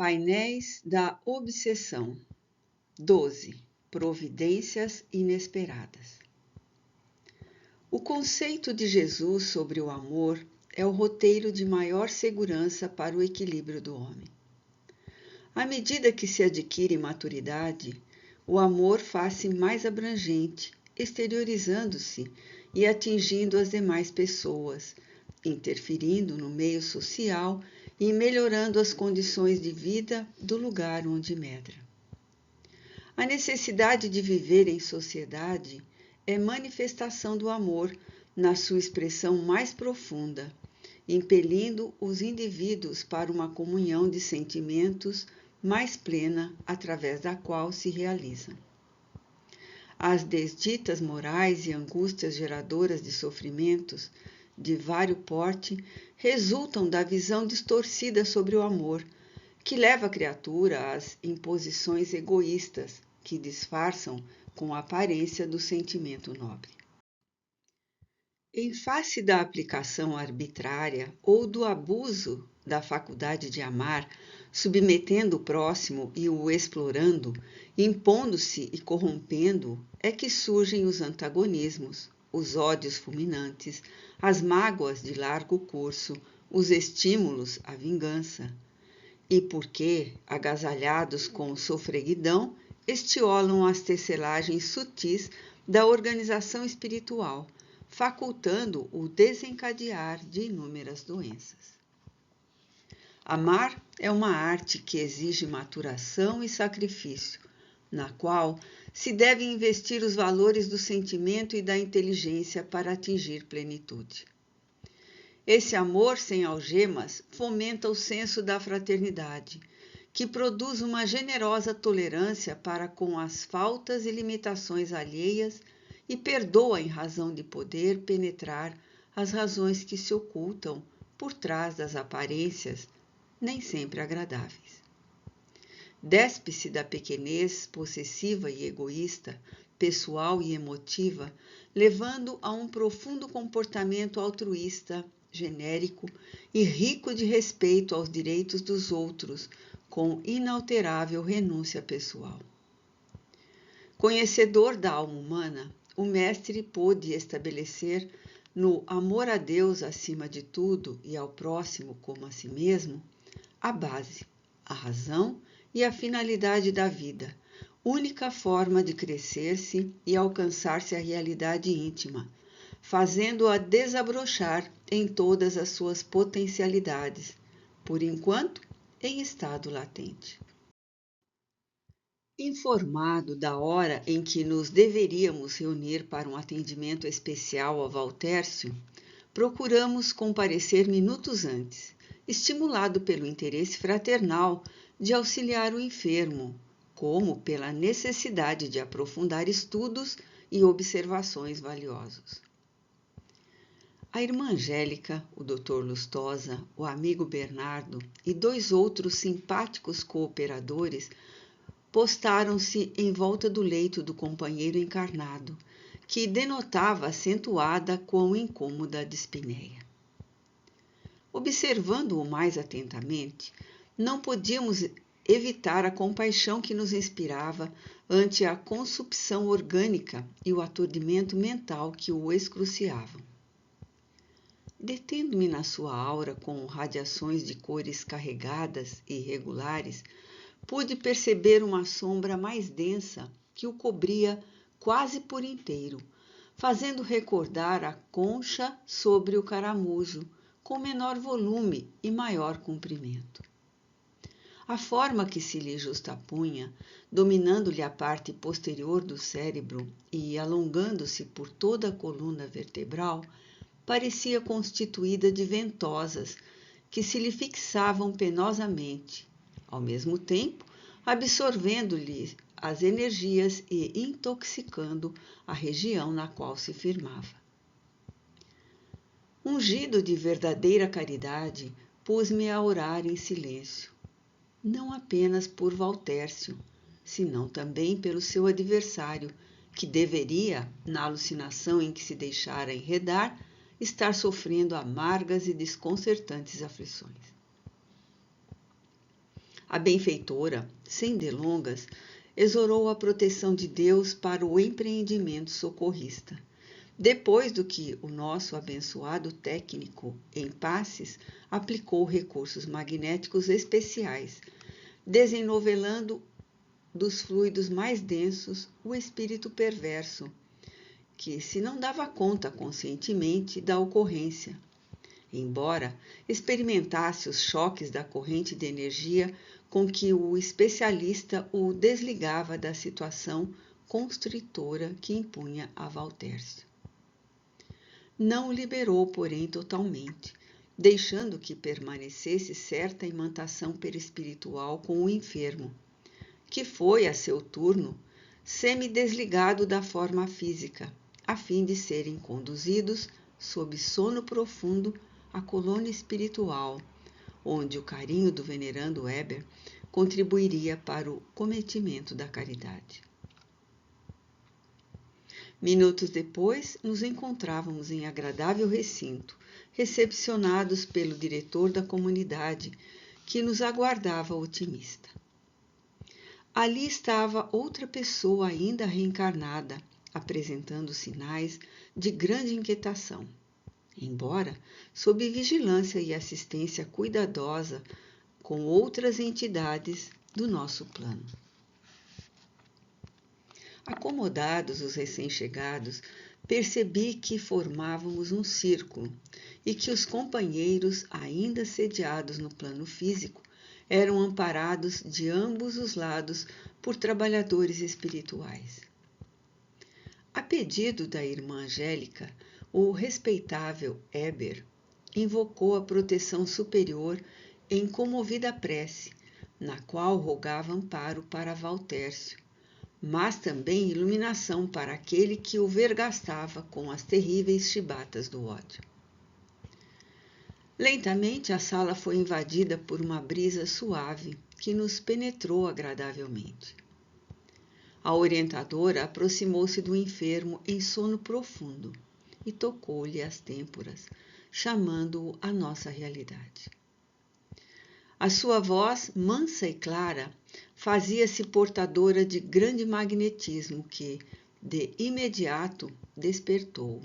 Painéis da obsessão. 12. Providências inesperadas. O conceito de Jesus sobre o amor é o roteiro de maior segurança para o equilíbrio do homem. À medida que se adquire maturidade, o amor faz-se mais abrangente, exteriorizando-se e atingindo as demais pessoas, interferindo no meio social e melhorando as condições de vida do lugar onde medra. A necessidade de viver em sociedade é manifestação do amor na sua expressão mais profunda, impelindo os indivíduos para uma comunhão de sentimentos mais plena através da qual se realizam. As desditas morais e angústias geradoras de sofrimentos de vário porte resultam da visão distorcida sobre o amor, que leva a criatura às imposições egoístas que disfarçam com a aparência do sentimento nobre. Em face da aplicação arbitrária ou do abuso da faculdade de amar, submetendo o próximo e o explorando, impondo-se e corrompendo, é que surgem os antagonismos, os ódios fulminantes, as mágoas de largo curso, os estímulos à vingança. E porque, agasalhados com sofreguidão, estiolam as tecelagens sutis da organização espiritual, facultando o desencadear de inúmeras doenças. Amar é uma arte que exige maturação e sacrifício, na qual se devem investir os valores do sentimento e da inteligência para atingir plenitude. Esse amor sem algemas fomenta o senso da fraternidade, que produz uma generosa tolerância para com as faltas e limitações alheias e perdoa em razão de poder penetrar as razões que se ocultam por trás das aparências, nem sempre agradáveis. Despe-se da pequenez possessiva e egoísta, pessoal e emotiva, levando a um profundo comportamento altruísta, genérico e rico de respeito aos direitos dos outros, com inalterável renúncia pessoal. Conhecedor da alma humana, o mestre pôde estabelecer no amor a Deus acima de tudo e ao próximo como a si mesmo, a base, a razão e a finalidade da vida, única forma de crescer-se e alcançar-se a realidade íntima, fazendo-a desabrochar em todas as suas potencialidades, por enquanto em estado latente. Informado da hora em que nos deveríamos reunir para um atendimento especial a Valtércio, procuramos comparecer minutos antes, estimulado pelo interesse fraternal de auxiliar o enfermo, como pela necessidade de aprofundar estudos e observações valiosos. A irmã Angélica, o Dr. Lustosa, o amigo Bernardo e 2 outros simpáticos cooperadores postaram-se em volta do leito do companheiro encarnado, que denotava acentuada quão incômoda dispneia. Observando-o mais atentamente, não podíamos evitar a compaixão que nos inspirava ante a consumpção orgânica e o aturdimento mental que o excruciavam. Detendo-me na sua aura com radiações de cores carregadas e irregulares, pude perceber uma sombra mais densa que o cobria quase por inteiro, fazendo recordar a concha sobre o caramujo, com menor volume e maior comprimento. A forma que se lhe justapunha, dominando-lhe a parte posterior do cérebro e alongando-se por toda a coluna vertebral, parecia constituída de ventosas que se lhe fixavam penosamente, ao mesmo tempo absorvendo-lhe as energias e intoxicando a região na qual se firmava. Ungido de verdadeira caridade, pus-me a orar em silêncio, não apenas por Valtércio, senão também pelo seu adversário, que deveria, na alucinação em que se deixara enredar, estar sofrendo amargas e desconcertantes aflições. A benfeitora, sem delongas, exorou a proteção de Deus para o empreendimento socorrista. Depois do que o nosso abençoado técnico em passes aplicou recursos magnéticos especiais, desennovelando dos fluidos mais densos o espírito perverso, que se não dava conta conscientemente da ocorrência, embora experimentasse os choques da corrente de energia com que o especialista o desligava da situação constritora que impunha a Valtércio. Não o liberou, porém, totalmente, deixando que permanecesse certa imantação perispiritual com o enfermo, que foi, a seu turno, semi-desligado da forma física, a fim de serem conduzidos, sob sono profundo, à colônia espiritual, onde o carinho do venerando Weber contribuiria para o cometimento da caridade. Minutos depois, nos encontrávamos em agradável recinto, recepcionados pelo diretor da comunidade, que nos aguardava otimista. Ali estava outra pessoa ainda reencarnada, apresentando sinais de grande inquietação, embora sob vigilância e assistência cuidadosa com outras entidades do nosso plano. Acomodados os recém-chegados, percebi que formávamos um círculo e que os companheiros, ainda sediados no plano físico, eram amparados de ambos os lados por trabalhadores espirituais. A pedido da irmã Angélica, o respeitável Weber invocou a proteção superior em comovida prece, na qual rogava amparo para Valtércio, mas também iluminação para aquele que o vergastava com as terríveis chibatas do ódio. Lentamente a sala foi invadida por uma brisa suave que nos penetrou agradavelmente. A orientadora aproximou-se do enfermo em sono profundo e tocou-lhe as têmporas, chamando-o à nossa realidade. A sua voz, mansa e clara, fazia-se portadora de grande magnetismo que, de imediato, despertou-o.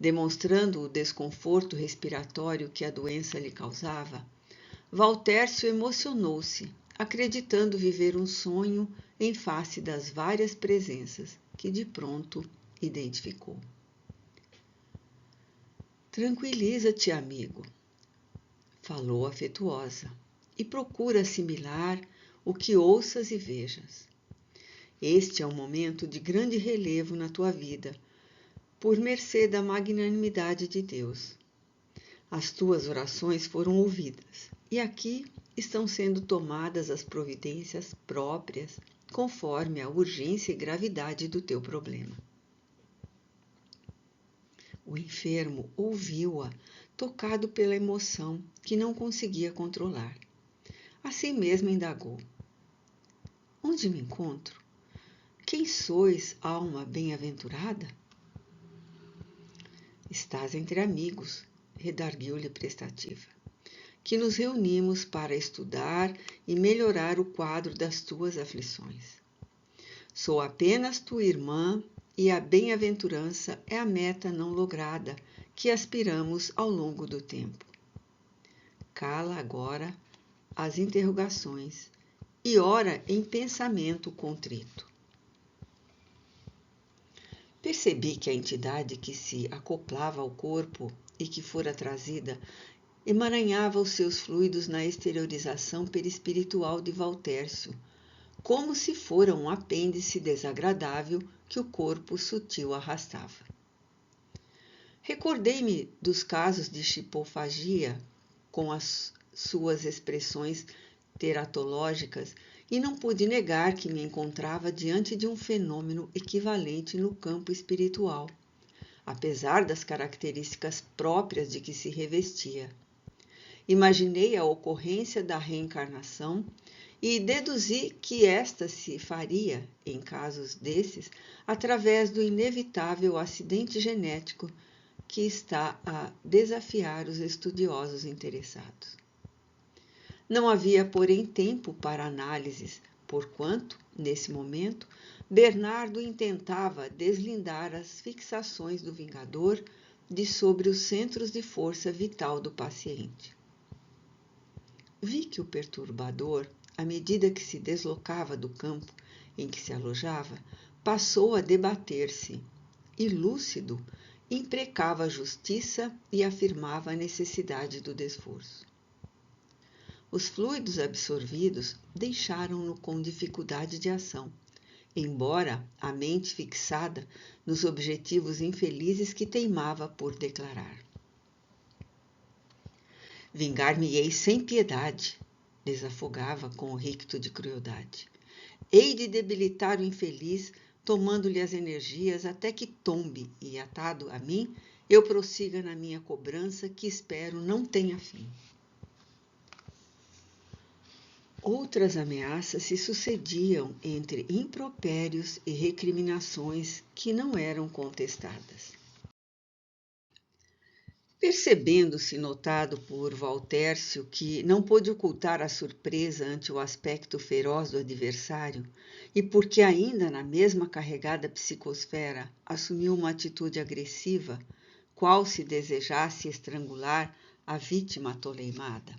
Demonstrando o desconforto respiratório que a doença lhe causava, Valtércio emocionou-se, acreditando viver um sonho em face das várias presenças que de pronto identificou. Tranquiliza-te, amigo, falou afetuosa, e procura assimilar o que ouças e vejas. Este é um momento de grande relevo na tua vida, por mercê da magnanimidade de Deus. As tuas orações foram ouvidas, e aqui estão sendo tomadas as providências próprias, conforme a urgência e gravidade do teu problema. O enfermo ouviu-a, tocado pela emoção que não conseguia controlar. Assim mesmo indagou: onde me encontro? Quem sois, alma bem-aventurada? Estás entre amigos, redarguiu-lhe prestativa, que nos reunimos para estudar e melhorar o quadro das tuas aflições. Sou apenas tua irmã e a bem-aventurança é a meta não lograda que aspiramos ao longo do tempo. Cala agora as interrogações e ora em pensamento contrito. Percebi que a entidade que se acoplava ao corpo e que fora trazida emaranhava os seus fluidos na exteriorização perispiritual de Valtércio, como se fora um apêndice desagradável que o corpo sutil arrastava. Recordei-me dos casos de chipofagia com as suas expressões teratológicas e não pude negar que me encontrava diante de um fenômeno equivalente no campo espiritual, apesar das características próprias de que se revestia. Imaginei a ocorrência da reencarnação e deduzi que esta se faria, em casos desses, através do inevitável acidente genético que está a desafiar os estudiosos interessados. Não havia, porém, tempo para análises, porquanto, nesse momento, Bernardo intentava deslindar as fixações do Vingador de sobre os centros de força vital do paciente. Vi que o perturbador, à medida que se deslocava do campo em que se alojava, passou a debater-se e, lúcido, imprecava a justiça e afirmava a necessidade do esforço. Os fluidos absorvidos deixaram-no com dificuldade de ação, embora a mente fixada nos objetivos infelizes que teimava por declarar. Vingar-me-ei sem piedade, desafogava com o ricto de crueldade. Hei de debilitar o infeliz, tomando-lhe as energias até que tombe e, atado a mim, eu prossiga na minha cobrança que espero não tenha fim. Outras ameaças se sucediam entre impropérios e recriminações que não eram contestadas. Percebendo-se notado por Valtércio que não pôde ocultar a surpresa ante o aspecto feroz do adversário e porque ainda na mesma carregada psicosfera assumiu uma atitude agressiva, qual se desejasse estrangular a vítima atoleimada.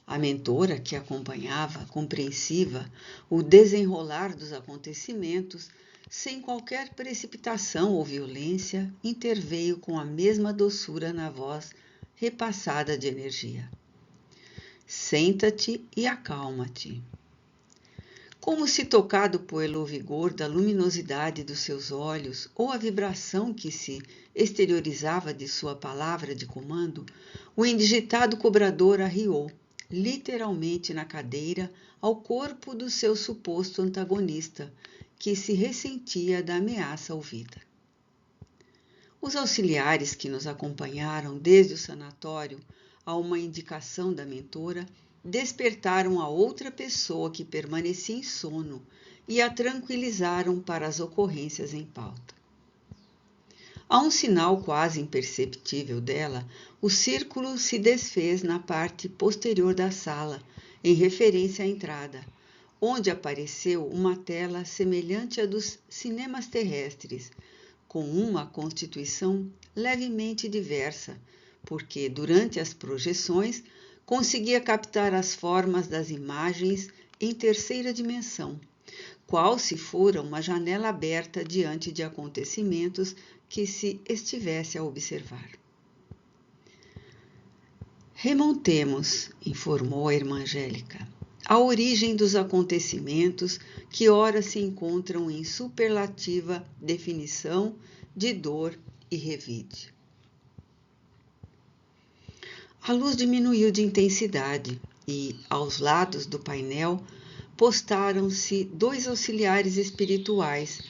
A mentora, que acompanhava, compreensiva, o desenrolar dos acontecimentos, sem qualquer precipitação ou violência, interveio com a mesma doçura na voz repassada de energia. Senta-te e acalma-te. Como se tocado pelo vigor da luminosidade dos seus olhos ou a vibração que se exteriorizava de sua palavra de comando, o indigitado cobrador arriou, literalmente na cadeira, ao corpo do seu suposto antagonista, que se ressentia da ameaça ouvida. Os auxiliares que nos acompanharam desde o sanatório a uma indicação da mentora despertaram a outra pessoa que permanecia em sono e a tranquilizaram para as ocorrências em pauta. A um sinal quase imperceptível dela, o círculo se desfez na parte posterior da sala, em referência à entrada, onde apareceu uma tela semelhante à dos cinemas terrestres, com uma constituição levemente diversa, porque, durante as projeções, conseguia captar as formas das imagens em terceira dimensão, qual se fora uma janela aberta diante de acontecimentos que se estivesse a observar. Remontemos, informou a irmã Angélica, a origem dos acontecimentos que ora se encontram em superlativa definição de dor e revide. A luz diminuiu de intensidade e, aos lados do painel, postaram-se 2 auxiliares espirituais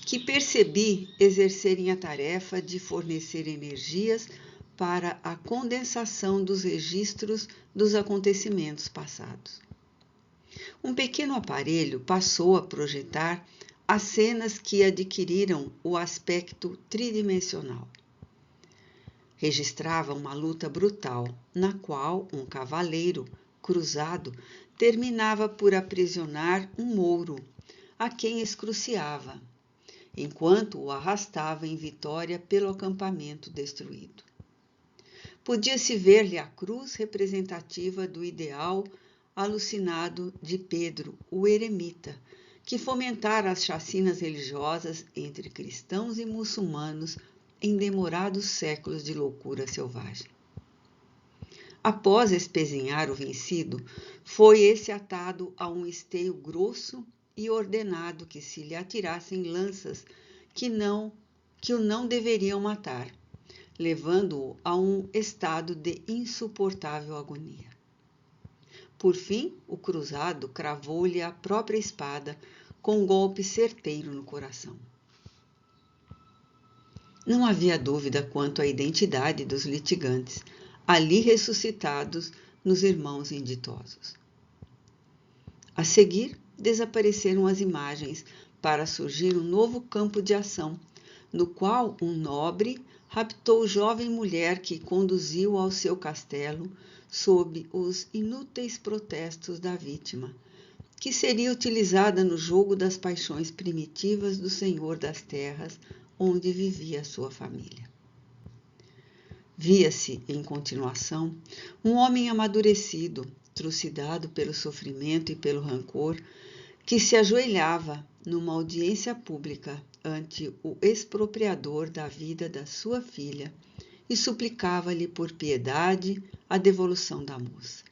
que percebi exercerem a tarefa de fornecer energias para a condensação dos registros dos acontecimentos passados. Um pequeno aparelho passou a projetar as cenas que adquiriram o aspecto tridimensional. Registrava uma luta brutal, na qual um cavaleiro cruzado terminava por aprisionar um mouro, a quem excruciava, enquanto o arrastava em vitória pelo acampamento destruído. Podia-se ver-lhe a cruz representativa do ideal alucinado de Pedro, o eremita, que fomentara as chacinas religiosas entre cristãos e muçulmanos em demorados séculos de loucura selvagem. Após espezinhar o vencido, foi esse atado a um esteio grosso e ordenado que se lhe atirassem lanças que o não deveriam matar, levando-o a um estado de insuportável agonia. Por fim, o cruzado cravou-lhe a própria espada com um golpe certeiro no coração. Não havia dúvida quanto à identidade dos litigantes, ali ressuscitados nos irmãos inditosos. A seguir, desapareceram as imagens para surgir um novo campo de ação, no qual um nobre, raptou jovem mulher que conduziu ao seu castelo sob os inúteis protestos da vítima, que seria utilizada no jogo das paixões primitivas do senhor das terras onde vivia sua família. Via-se, em continuação, um homem amadurecido, trucidado pelo sofrimento e pelo rancor, que se ajoelhava numa audiência pública ante o expropriador da vida da sua filha e suplicava-lhe por piedade a devolução da moça.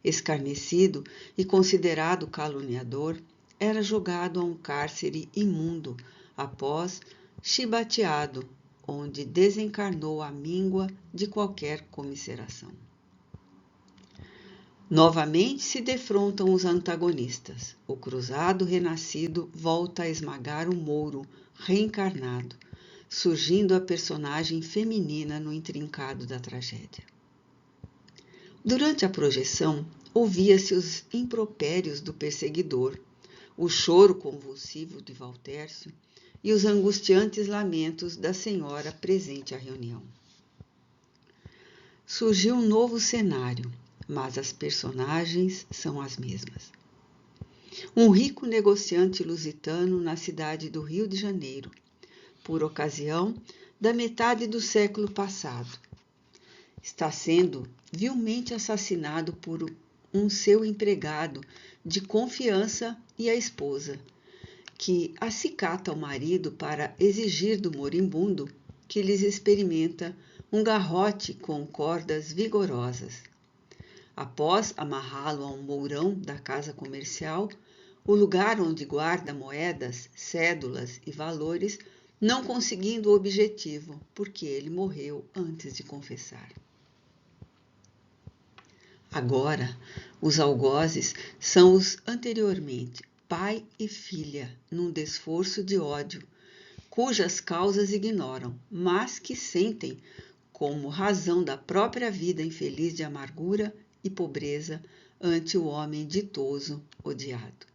Escarnecido e considerado caluniador, era jogado a um cárcere imundo após chibateado, onde desencarnou à míngua de qualquer comiseração. Novamente se defrontam os antagonistas. O cruzado renascido volta a esmagar o mouro reencarnado, surgindo a personagem feminina no intrincado da tragédia. Durante a projeção, ouvia-se os impropérios do perseguidor, o choro convulsivo de Valtércio e os angustiantes lamentos da senhora presente à reunião. Surgiu um novo cenário, mas as personagens são as mesmas. Um rico negociante lusitano na cidade do Rio de Janeiro, por ocasião da metade do século passado, está sendo vilmente assassinado por um seu empregado de confiança e a esposa, que acicata o marido para exigir do moribundo que lhes experimenta um garrote com cordas vigorosas. Após amarrá-lo a um mourão da casa comercial, o lugar onde guarda moedas, cédulas e valores, não conseguindo o objetivo, porque ele morreu antes de confessar. Agora, os algozes são os anteriormente, pai e filha, num desforço de ódio, cujas causas ignoram, mas que sentem como razão da própria vida infeliz de amargura e pobreza ante o homem ditoso, odiado.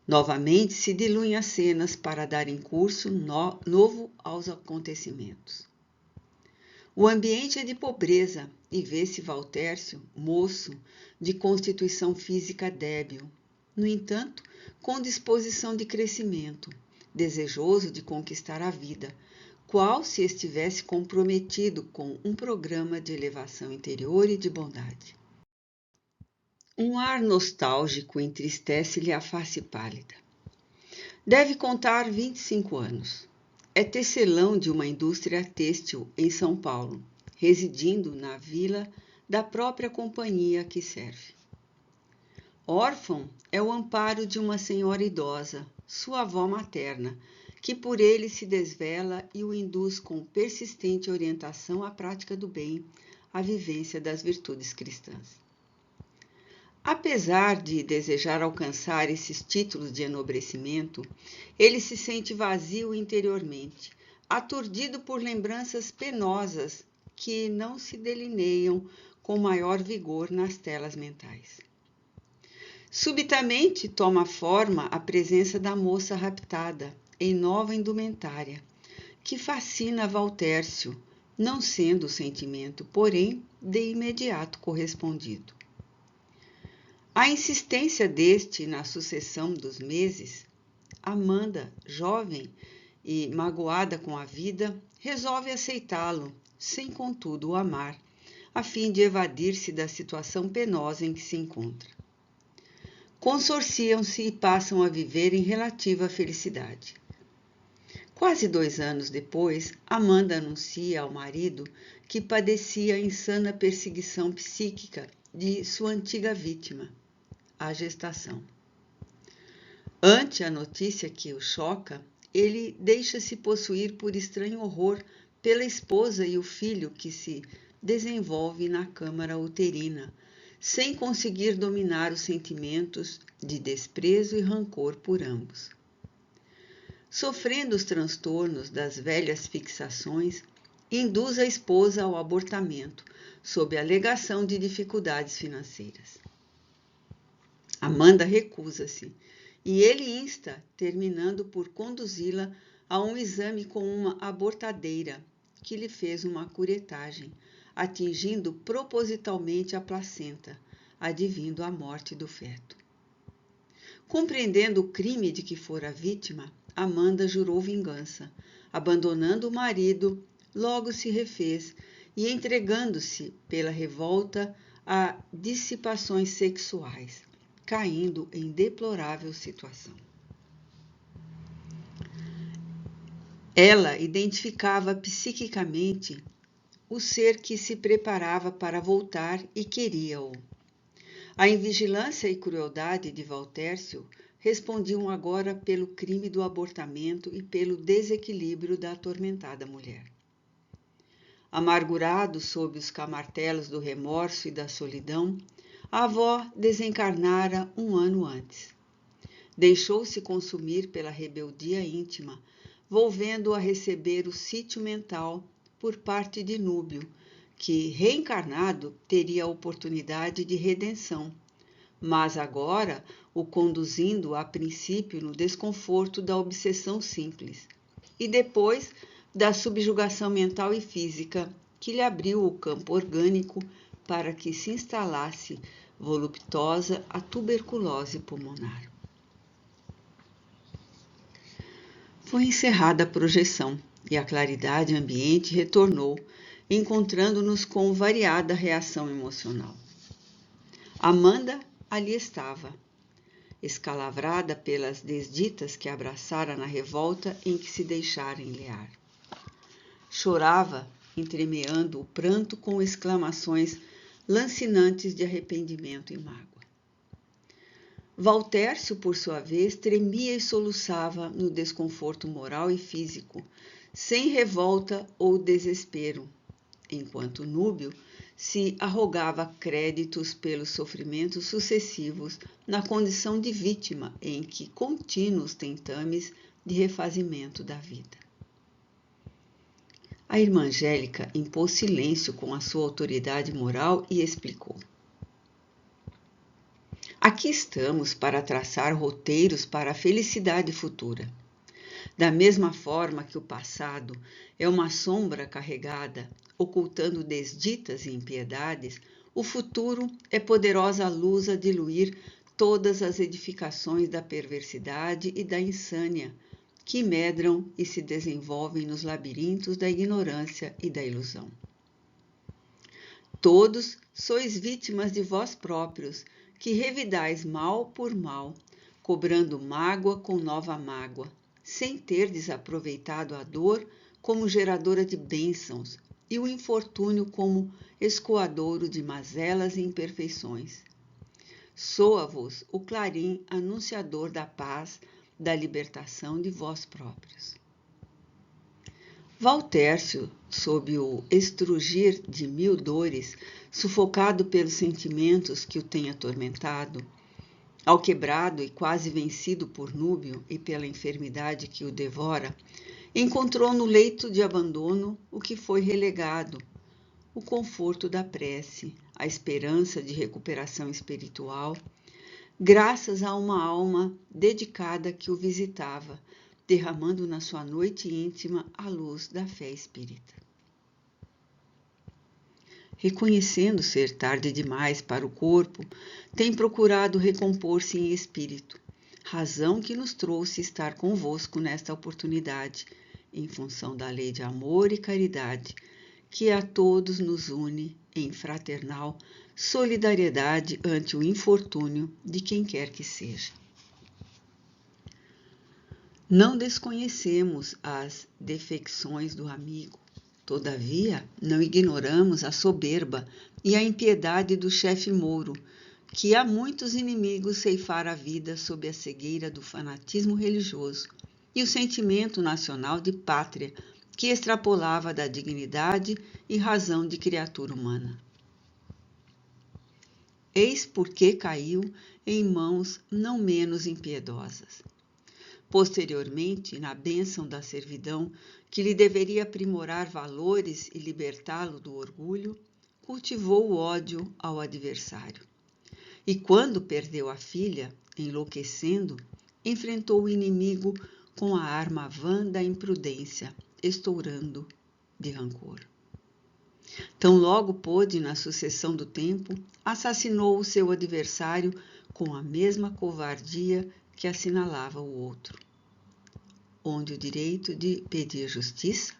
Novamente se diluem as cenas para darem curso novo aos acontecimentos. O ambiente é de pobreza e vê-se Valtércio, moço, de constituição física débil, no entanto, com disposição de crescimento, desejoso de conquistar a vida, qual se estivesse comprometido com um programa de elevação interior e de bondade. Um ar nostálgico entristece-lhe a face pálida. Deve contar 25 anos. É tecelão de uma indústria têxtil em São Paulo, residindo na vila da própria companhia que serve. Órfão é o amparo de uma senhora idosa, sua avó materna, que por ele se desvela e o induz com persistente orientação à prática do bem, à vivência das virtudes cristãs. Apesar de desejar alcançar esses títulos de enobrecimento, ele se sente vazio interiormente, aturdido por lembranças penosas que não se delineiam com maior vigor nas telas mentais. Subitamente toma forma a presença da moça raptada, em nova indumentária, que fascina Valtércio, não sendo o sentimento, porém, de imediato correspondido. A insistência deste na sucessão dos meses, Amanda, jovem e magoada com a vida, resolve aceitá-lo, sem contudo o amar, a fim de evadir-se da situação penosa em que se encontra. Consorciam-se e passam a viver em relativa felicidade. Quase 2 anos depois, Amanda anuncia ao marido que padecia a insana perseguição psíquica de sua antiga vítima, a gestação. Ante a notícia que o choca, ele deixa-se possuir por estranho horror pela esposa e o filho que se desenvolve na câmara uterina, sem conseguir dominar os sentimentos de desprezo e rancor por ambos. Sofrendo os transtornos das velhas fixações, induz a esposa ao abortamento, sob a alegação de dificuldades financeiras. Amanda recusa-se e ele insta, terminando por conduzi-la a um exame com uma abortadeira, que lhe fez uma curetagem, atingindo propositalmente a placenta, advindo a morte do feto. Compreendendo o crime de que fora vítima, Amanda jurou vingança. Abandonando o marido, logo se refez e entregando-se pela revolta a dissipações sexuais, caindo em deplorável situação. Ela identificava psiquicamente o ser que se preparava para voltar e queria-o. A invigilância e crueldade de Valtércio respondiam agora pelo crime do abortamento e pelo desequilíbrio da atormentada mulher. Amargurado sob os camartelos do remorso e da solidão, a avó desencarnara 1 ano antes. Deixou-se consumir pela rebeldia íntima, volvendo a receber o sítio mental por parte de Núbio, que, reencarnado, teria a oportunidade de redenção, mas agora o conduzindo a princípio no desconforto da obsessão simples e depois da subjugação mental e física que lhe abriu o campo orgânico para que se instalasse voluptuosa a tuberculose pulmonar. Foi encerrada a projeção e a claridade ambiente retornou, encontrando-nos com variada reação emocional. Amanda ali estava, escalavrada pelas desditas que abraçara na revolta em que se deixara enlear. Chorava, entremeando o pranto com exclamações lancinantes de arrependimento e mágoa. Valtércio, por sua vez, tremia e soluçava no desconforto moral e físico, sem revolta ou desespero, enquanto Núbio se arrogava créditos pelos sofrimentos sucessivos na condição de vítima em que contínuos tentames de refazimento da vida. A irmã Angélica impôs silêncio com a sua autoridade moral e explicou. Aqui estamos para traçar roteiros para a felicidade futura. Da mesma forma que o passado é uma sombra carregada, ocultando desditas e impiedades, o futuro é poderosa luz a diluir todas as edificações da perversidade e da insânia, que medram e se desenvolvem nos labirintos da ignorância e da ilusão. Todos sois vítimas de vós próprios, que revidais mal por mal, cobrando mágoa com nova mágoa, sem terdes aproveitado a dor como geradora de bênçãos e o infortúnio como escoadouro de mazelas e imperfeições. Soa-vos o clarim anunciador da paz, da libertação de vós próprios. Valtércio, sob o estrugir de 1000 dores, sufocado pelos sentimentos que o têm atormentado, alquebrado e quase vencido por Núbio e pela enfermidade que o devora, encontrou no leito de abandono o que foi relegado, o conforto da prece, a esperança de recuperação espiritual, graças a uma alma dedicada que o visitava, derramando na sua noite íntima a luz da fé espírita. Reconhecendo ser tarde demais para o corpo, tem procurado recompor-se em espírito, razão que nos trouxe estar convosco nesta oportunidade, em função da lei de amor e caridade, que a todos nos une em fraternal solidariedade ante o infortúnio de quem quer que seja. Não desconhecemos as defecções do amigo, todavia não ignoramos a soberba e a impiedade do chefe Mouro, que a muitos inimigos ceifara a vida sob a cegueira do fanatismo religioso e o sentimento nacional de pátria que extrapolava da dignidade e razão de criatura humana. Eis porque caiu em mãos não menos impiedosas. Posteriormente, na bênção da servidão, que lhe deveria aprimorar valores e libertá-lo do orgulho, cultivou o ódio ao adversário. E quando perdeu a filha, enlouquecendo, enfrentou o inimigo com a arma vã da imprudência, estourando de rancor. Tão logo pôde, na sucessão do tempo, assassinou o seu adversário com a mesma covardia que assinalava o outro. Onde o direito de pedir justiça?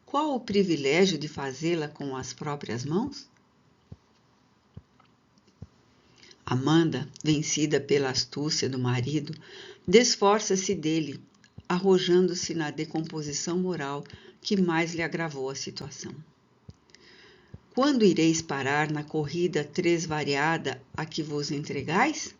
Qual o privilégio de fazê-la com as próprias mãos? Amanda, vencida pela astúcia do marido, desforça-se dele, arrojando-se na decomposição moral que mais lhe agravou a situação. Quando ireis parar na corrida tresvariada a que vos entregais?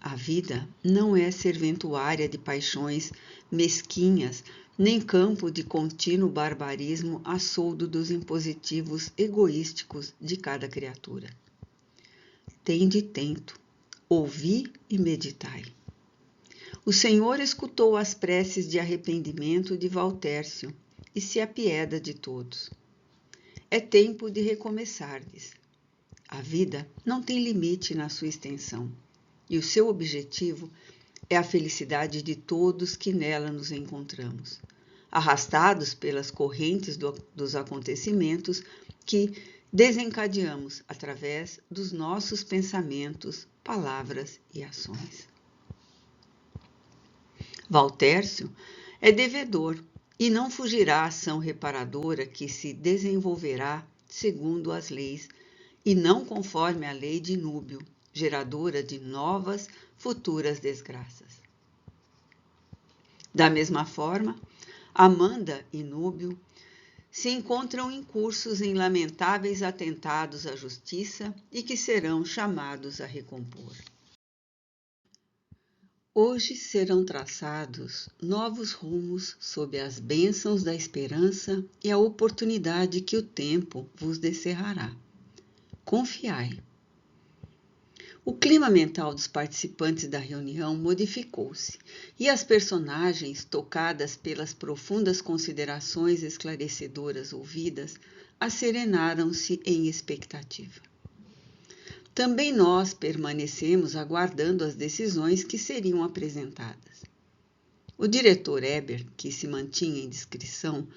A vida não é serventuária de paixões mesquinhas, nem campo de contínuo barbarismo a soldo dos impositivos egoísticos de cada criatura. Tende tento, ouvi e meditai. O Senhor escutou as preces de arrependimento de Valtércio e se apieda de todos. É tempo de recomeçardes. A vida não tem limite na sua extensão, e o seu objetivo é a felicidade de todos que nela nos encontramos, arrastados pelas correntes dos acontecimentos que desencadeamos através dos nossos pensamentos, palavras e ações. Valtércio é devedor e não fugirá à ação reparadora que se desenvolverá segundo as leis e não conforme a lei de Núbio, geradora de novas futuras desgraças. Da mesma forma, Amanda e Núbio se encontram incursos em lamentáveis atentados à justiça e que serão chamados a recompor. Hoje serão traçados novos rumos sob as bênçãos da esperança e a oportunidade que o tempo vos descerrará. Confiai. O clima mental dos participantes da reunião modificou-se e as personagens, tocadas pelas profundas considerações esclarecedoras ouvidas, asserenaram-se em expectativa. Também nós permanecemos aguardando as decisões que seriam apresentadas. O diretor Eber, que se mantinha em discrição,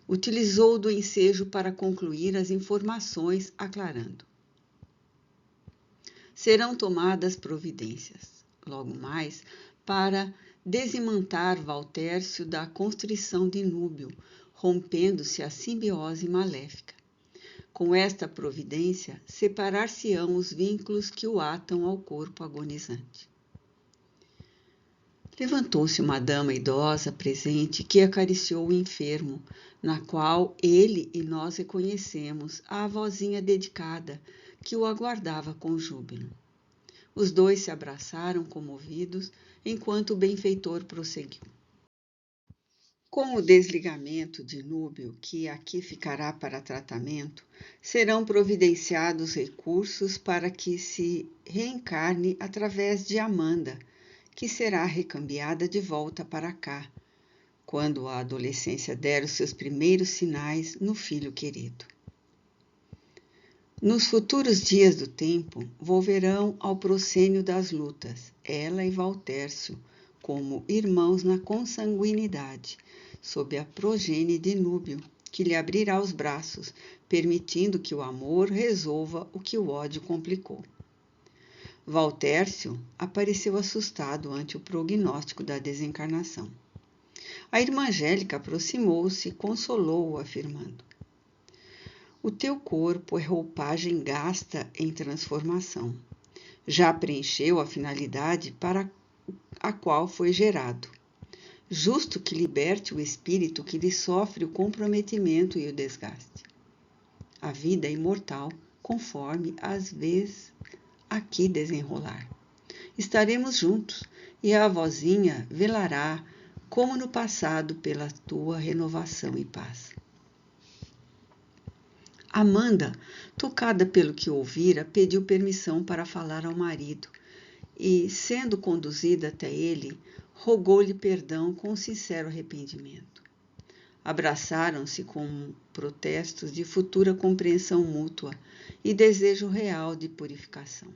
utilizou do ensejo para concluir as informações, aclarando. Serão tomadas providências, logo mais, para desimantar Valtércio da constrição de Núbio, rompendo-se a simbiose maléfica. Com esta providência, separar-se-ão os vínculos que o atam ao corpo agonizante. Levantou-se uma dama idosa presente que acariciou o enfermo, na qual ele e nós reconhecemos a vozinha dedicada que o aguardava com júbilo. Os dois se abraçaram comovidos, enquanto o benfeitor prosseguiu. Com o desligamento de Núbio, que aqui ficará para tratamento, serão providenciados recursos para que se reencarne através de Amanda, que será recambiada de volta para cá, quando a adolescência der os seus primeiros sinais no filho querido. Nos futuros dias do tempo, volverão ao proscênio das lutas, ela e Valtércio, como irmãos na consanguinidade, sob a progenie de Núbio, que lhe abrirá os braços, permitindo que o amor resolva o que o ódio complicou. Valtércio apareceu assustado ante o prognóstico da desencarnação. A irmã Angélica aproximou-se e consolou-o, afirmando: o teu corpo é roupagem gasta em transformação. Já preencheu a finalidade para a qual foi gerado. Justo que liberte o espírito que lhe sofre o comprometimento e o desgaste. A vida é imortal, conforme às vezes aqui desenrolar. Estaremos juntos e a vozinha velará, como no passado, pela tua renovação e paz. Amanda, tocada pelo que ouvira, pediu permissão para falar ao marido e, sendo conduzida até ele, rogou-lhe perdão com sincero arrependimento. Abraçaram-se com protestos de futura compreensão mútua e desejo real de purificação.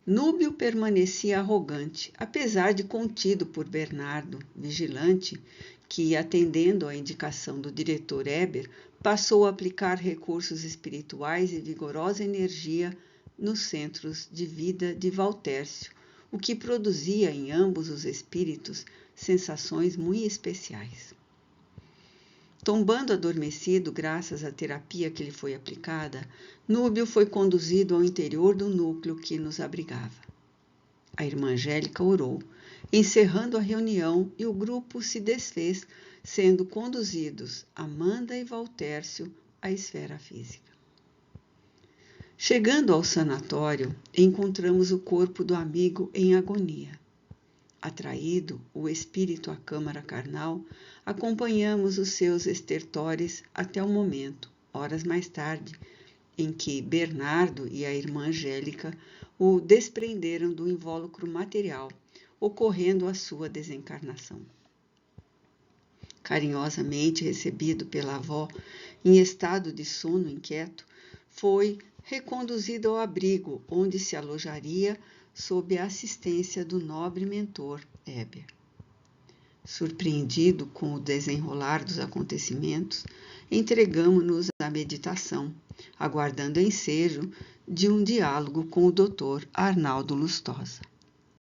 Núbio permanecia arrogante, apesar de contido por Bernardo, vigilante, que, atendendo à indicação do diretor Eber, passou a aplicar recursos espirituais e vigorosa energia nos centros de vida de Valtércio, o que produzia em ambos os espíritos sensações muito especiais. Tombando adormecido graças à terapia que lhe foi aplicada, Núbio foi conduzido ao interior do núcleo que nos abrigava. A irmã Angélica orou, encerrando a reunião, e o grupo se desfez, sendo conduzidos Amanda e Valtércio à esfera física. Chegando ao sanatório, encontramos o corpo do amigo em agonia. Atraído o espírito à câmara carnal, acompanhamos os seus estertores até o momento, horas mais tarde, em que Bernardo e a irmã Angélica o desprenderam do invólucro material, ocorrendo a sua desencarnação. Carinhosamente recebido pela avó, em estado de sono inquieto, foi reconduzido ao abrigo, onde se alojaria sob a assistência do nobre mentor Eber. Surpreendido com o desenrolar dos acontecimentos, entregamo-nos à meditação, aguardando o ensejo de um diálogo com o Dr. Arnaldo Lustosa.